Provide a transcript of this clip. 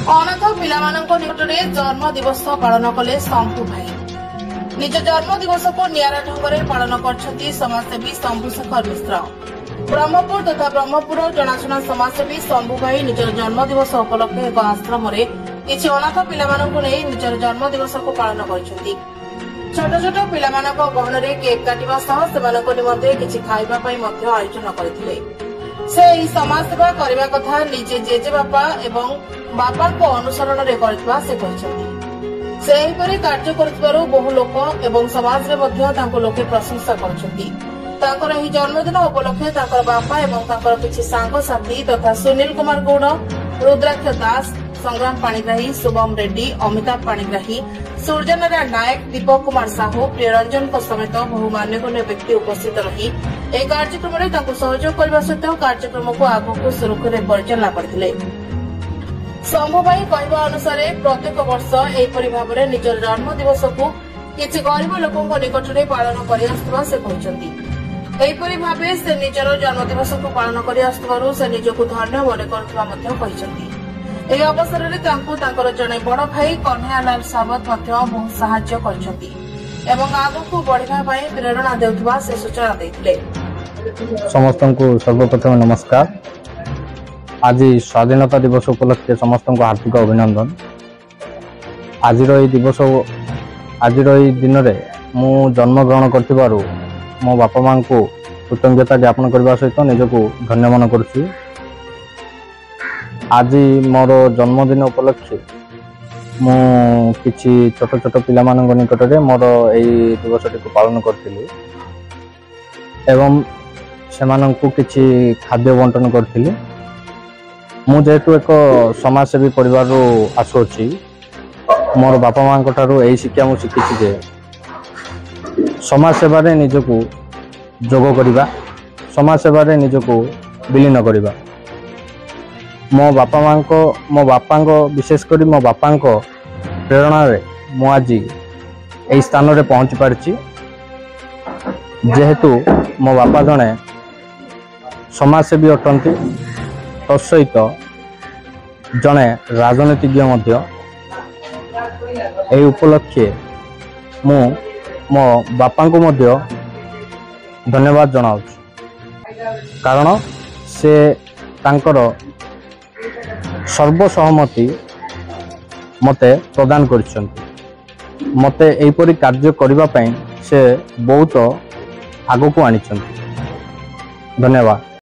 अनाथ पिलामानंक निकटरे जन्म दिवस पालन कले शंभु भाई। निज जन्म दिवस को नियारा ढंगरे पालन करछंती समाजसेवी शंभुशेखर मिश्र। ब्रह्मपुर तथा ब्रह्मपुर जनाशुना समाजसेवी शंभु भाई निजर जन्म दिवस उपलक्षे एक आश्रम किछि अनाथ पिलामानंक नै निजर जन्म दिवस को पालन करछंती। छोट छोट पिलामानंक गहनरे केक काटिबा सह सेमानक निमंते किछि खाइबा पई मध्य आयोजन करथिले। से ई समाज सेवा करबा कथा निजे जेजे बापा एवं बापा को अनुसरण रे करथिबा से कहछंती। से एहिपरि कार्य करथिबारु बहु लोक एवं समाज रे मध्य तांको लोके प्रशंसा करछंती। तांकर एही जन्मदिन उपलक्षे तांकर बापा एवं तांकर किछि सांग साथी तथा सुनील कुमार गौड़, रुद्राक्ष दास, संग्राम पाणिग्राही, शुभम रेड्डी, अमिताभ पाणिग्राही, सूर्यनारायण नायक, दीपक कुमार साहू, प्रियरंजन समेत बहु मान्यगण्य व्यक्ति उपस्थित रही एक कार्यक्रम में सहयोग करने सहित कार्यक्रम को आगक सुरुखुरे परिचालना करथिले। शंभु भाई कहवा अनुसार प्रत्येक वर्ष एहिपरि भाबरे निजर जन्म दिवस को किछि गरीब लोकंक निकटरे पालन करि आस्तबा से कहछंती। एहिपरि भाबे से निजर जन्म दिवस को पालन करि आस्तबारु से निजको धन्य मने करथबा मध्ये कहछंती। ଏହି ଅବସରରେ ତାଙ୍କୁ ତାଙ୍କର ଜଣେ ବଡ଼ ଭାଇ କହ୍ନୈୟାଲାଲ ସାବତ ମଧ୍ୟ ବହୁତ ସାହାଯ୍ୟ କରିଛନ୍ତି ଏବଂ ଆଗକୁ ବଢ଼ିବା ପାଇଁ ପ୍ରେରଣା ଦେଉଥିବା ସେ ସୂଚନା ଦେଇଥିଲେ। ସମସ୍ତଙ୍କୁ ସର୍ବପ୍ରଥମେ ନମସ୍କାର। ଆଜି ସ୍ୱାଧୀନତା ଦିବସ ଉପଲକ୍ଷେ ସମସ୍ତଙ୍କୁ ହାର୍ଦ୍ଦିକ ଅଭିନନ୍ଦନ। ଆଜିର ଏହି ଦିନରେ ମୁଁ ଜନ୍ମଗ୍ରହଣ କରିଥିବାରୁ ମୋ ବାପା ମାଙ୍କୁ କୃତଜ୍ଞତା ଜ୍ଞାପନ କରିବା ସହିତ ନିଜକୁ ଧନ୍ୟ ମନେ କରୁଛି। आज मोर जन्मदिन उपलक्षे मु किछि छोट छोट पिला मानक निकटरे मोर एई दिवसटी को पालन करथिली एवं सेमानंकु किछि खाद्य बंटन करथिली। मु जेतु एक समाजसेवी परिवार रो आसुछि मोर बापा मांक ठारू एई शिक्षा मु शिखिछि जे समाज सेवा रे निजको जोग करिबा, समाज सेवा रे निजको विलीन करिबा। मो बापा विशेष करी मो बापा प्रेरणा रे मु आज यही स्थान रे पहुंची पारछि। जेहेतु मो बापा जने समाजसेवी अटंती तत्सहित जने राजनीतिज्ञ मध्य। एही उपलक्षे मु मो बापा को मध्य धन्यवाद जनाउछि, कारण से तांकर सर्वसहमति मते प्रदान करिसंती। मते एहिपरि कार्य करिबा पई से बहुत आगो को आनिसंती। धन्यवाद।